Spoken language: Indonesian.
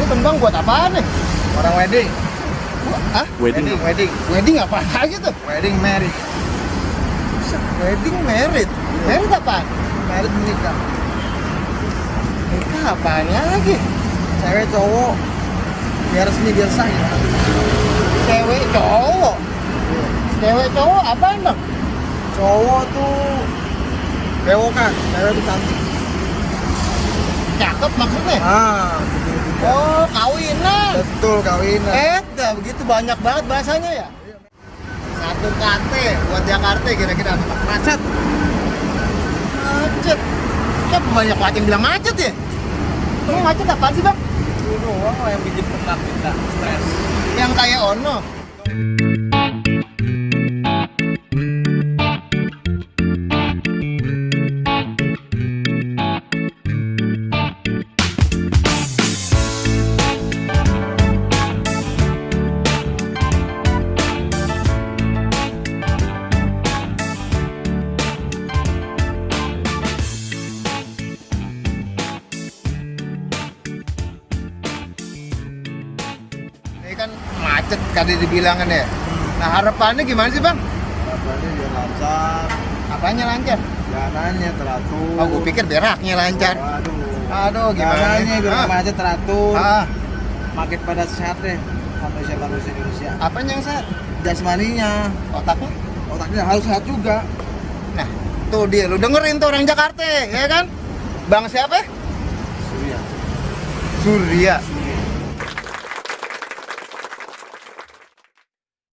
Ini kembang buat apaan nih? Orang wedding. Hah? Wedding. Wedding apa aja tuh? Wedding married. Wedding merit. Merit apaan? Married menikah. Nikah apaan lagi? Cewek cowok. Biar resmi biar sah ya. Cewek cowok. Cewek cowok apaan bang? Cowok tuh bewokan, cewek tuh cantik. Cakep maksudnya? Ah, Oh, kawinan. betul kawinan. Dah begitu banyak banget bahasanya ya. Satu KT buat Jakarta kira-kira apa? Macet. Macet. Kok banyak banget yang bilang macet ya? Emang macet apaan sih bang? Itu doang lah yang bikin pekat kita stres. Yang kayak Ono. Ini kan macet tadi dibilangan ya. Nah harapannya gimana sih bang? Harapannya biar lancar, Apanya lancar? jalanannya teratur. Oh gue pikir beraknya lancar. Aduh gimana? Jalanannya biar Ah. macet teratur. Ah, Makin pada sehat deh manusia Indonesia. apanya yang sehat? Jasmaninya, Otaknya? otaknya harus sehat juga. Nah, tuh dia, lu dengerin tuh orang Jakarta, ya kan? Bang siapa? Surya. Surya.